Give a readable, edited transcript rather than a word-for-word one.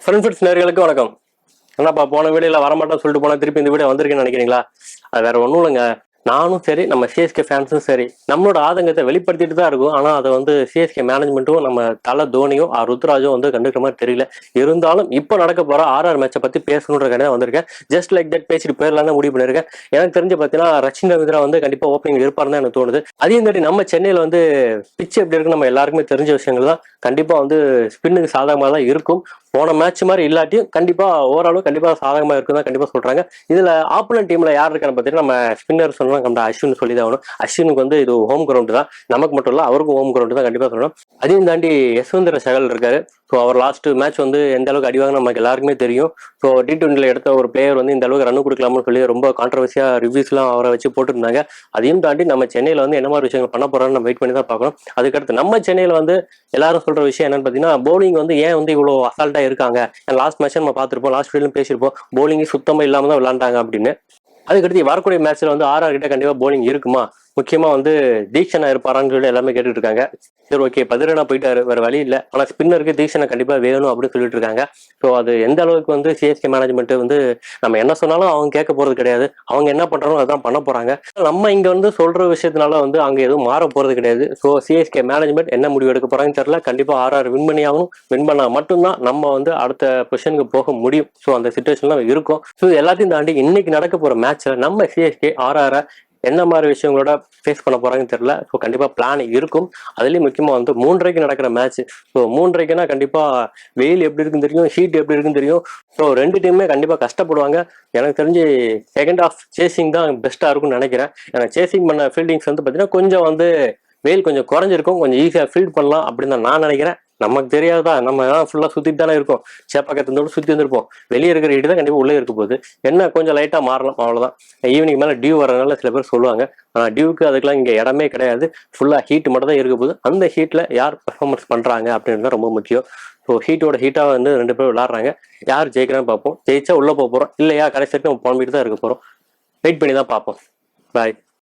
Friends நேயர்களுக்கு வணக்கம். என்னப்பா போன வீடியோல வரமாட்டேன்னு சொல்லிட்டு போனா திருப்பி இந்த வீடியோ வந்திருக்கேன்னு நினைக்கிறீங்களா? அது வேற ஒன்றும் இல்லைங்க. நானும் சரி, நம்ம சிஎஸ்கே ஃபேன்ஸும் சரி, நம்மளோட ஆதங்கத்தை வெளிப்படுத்திட்டு தான் இருக்கும். ஆனா அதை வந்து சிஎஸ்கே மேனேஜ்மெண்ட்டும் நம்ம தலை தோனியும் ருத்ராஜும் வந்து கண்டுக்கிற மாதிரி தெரியல. இருந்தாலும் இப்போ நடக்க போற ஆர்ஆர் மேட்சை பத்தி பேசணுன்றக்காக வந்திருக்கேன். ஜஸ்ட் லைக் தட் பேசிட்டு போயிடலான்னு முடிவு பண்ணிருக்கேன். எனக்கு தெரிஞ்சு பார்த்தீங்கன்னா ரச்சின் ரவீந்திரா வந்து கண்டிப்பா ஓப்பனிங் இருப்பாருன்னு தான் எனக்கு தோணுது. அதையும் தாண்டி நம்ம சென்னையில் வந்து பிச் எப்படி இருக்கு நம்ம எல்லாருக்குமே தெரிஞ்ச விஷயங்கள் தான். கண்டிப்பா வந்து ஸ்பின்னுக்கு சாதகமாக தான் இருக்கும். போன மேட்ச் மாதிரி இல்லாட்டியும் கண்டிப்பா ஓரளவு கண்டிப்பா சாதகமா இருக்குன்னு தான் கண்டிப்பா சொல்றாங்க. இதுல ஆப்போனன்ட் டீம்ல யார் இருக்கான்னு பார்த்தீங்கன்னா நம்ம ஸ்பின்னர் சொன்னா நம்ம அஸ்வின் சொல்லி தான் ஆகணும். அஸ்வினுக்கு வந்து இது ஹோம் கிரவுண்ட் தான், நமக்கு மட்டும் இல்ல அவருக்கும் ஹோம் கிரவுண்ட் தான் கண்டிப்பா சொல்லணும். அதையும் தாண்டி யஸ்வந்தர சகல் இருக்காரு. ஸோ அவர் லாஸ்ட் மேட்ச் வந்து எந்த அளவுக்கு அடிவாங்க நமக்கு எல்லாருக்குமே தெரியும். ஸோ T20 எடுத்த ஒரு பிளேயர் வந்து இந்த அளவுக்கு ரன் கொடுக்கலாம்னு சொல்லி ரொம்ப கான்ட்ரவர்சியா ரிவ்யூஸ்லாம் அவரை வச்சு போட்டுருந்தாங்க. அதையும் தாண்டி நம்ம சென்னையில வந்து என்ன மாதிரி விஷயங்கள் பண்ண போறான்னு நம்ம வெயிட் பண்ணி தான் பார்க்கணும். அதுக்கடுத்து நம்ம சென்னையில வந்து எல்லாரும் சொல்ற விஷயம் என்னன்னு பார்த்தீங்கன்னா, போலிங் வந்து ஏன் வந்து இவ்வளோ அசால்ட்டா இருக்காங்க. லாஸ்ட் மேட்ச் நம்ம பார்த்துருப்போம், லாஸ்ட் வீடியோலும் பேசியிருப்போம், போலிங் சுத்தமா இல்லாம தான் விளையாண்டாங்க அப்படின்னு. அதுக்கடுத்து வரக்கூடிய மேட்ச்ல வந்து ஆர்ஆர் கிட்ட கண்டிப்பா போலிங் இருக்குமா, முக்கியமா வந்து தீக்ஷனா இருப்பாரான்னு சொல்லி எல்லாமே கேட்டுட்டு இருக்காங்க. சரி, ஓகே, பதிரனா போயிட்டாரு, வேற வழி இல்லை, ஆனா ஸ்பின்னருக்கு தீக்ஷனா கண்டிப்பா வேணும் அப்படின்னு சொல்லிட்டு இருக்காங்க. ஸோ அது எந்த அளவுக்கு வந்து சிஎஸ்கே மேனேஜ்மெண்ட் வந்து நம்ம என்ன சொன்னாலும் அவங்க கேட்க போறது கிடையாது. அவங்க என்ன பண்றாங்களோ அதான் பண்ண போறாங்க. நம்ம இங்க வந்து சொல்ற விஷயத்தினால வந்து அங்க எதுவும் மாற போறது கிடையாது. ஸோ சிஎஸ்கே மேனேஜ்மெண்ட் என்ன முடிவு எடுக்க போறாங்கன்னு தெரியல. கண்டிப்பா ஆர்ஆர் வின் பண்ணி ஆகணும். வின் பண்ணா மட்டும்தான் நம்ம வந்து அடுத்த பொசிஷனுக்கு போக முடியும். ஸோ அந்த சிச்சுவேஷன்லாம் இருக்கும். ஸோ எல்லாத்தையும் தாண்டி இன்னைக்கு நடக்க போற மேட்ச்ல நம்ம சிஎஸ்கே ஆர்ஆர் என்ன மாதிரி விஷயங்களோட ஃபேஸ் பண்ண போறாங்கன்னு தெரியல. ஸோ கண்டிப்பா பிளான் இருக்கும். அதுலயும் முக்கியமா வந்து 3:30 நடக்கிற மேட்ச். ஸோ 3:30னா கண்டிப்பா வெயில் எப்படி இருக்குன்னு தெரியும், ஹீட் எப்படி இருக்குன்னு தெரியும். ஸோ ரெண்டு டீமுமே கண்டிப்பா கஷ்டப்படுவாங்க. எனக்கு தெரிஞ்சு செகண்ட் ஹாஃப் சேசிங் தான் பெஸ்டா இருக்கும்னு நினைக்கிறேன். ஏன்னா சேசிங் பண்ண ஃபீல்டிங்ஸ் வந்து பாத்தீங்கன்னா கொஞ்சம் வந்து வெயில் கொஞ்சம் குறைஞ்சிருக்கும், கொஞ்சம் ஈஸியா ஃபீல்ட் பண்ணலாம் அப்படின்னு தான் நான் நினைக்கிறேன். நமக்கு தெரியாதா, நம்ம ஃபுல்லா சுத்திட்டு தானே இருக்கோம், சேப்பாக்கத்தோட சுத்தி வந்திருப்போம். வெளியே இருக்கிற ஹீட் தான் கண்டிப்பா உள்ளே இருக்க போகுது. என்ன கொஞ்சம் லைட்டா மாறலாம், அவ்வளவுதான். ஈவினிங் மேல டியூ வரதுனால சில பேர் சொல்லுவாங்க. ஆனா டியூக்கு அதுக்கெல்லாம் இங்க இடமே கிடையாது. ஃபுல்லா ஹீட் மட்டும் தான் இருக்க போகுது. அந்த ஹீட்ல யார் பெர்ஃபார்மன்ஸ் பண்றாங்க அப்படின்னு ரொம்ப முக்கியம். ஸோ ஹீட்டோட ஹீட்டா வந்து ரெண்டு பேரும் விளாடுறாங்க. யார் ஜெயிக்கிறான்னு பார்ப்போம். ஜெயிச்சா உள்ள போறோம், இல்லையா கடைசி வரைக்கும் புலம்பிட்டு தான் இருக்க போறோம். வெயிட் பண்ணி தான் பார்ப்போம். பாய்.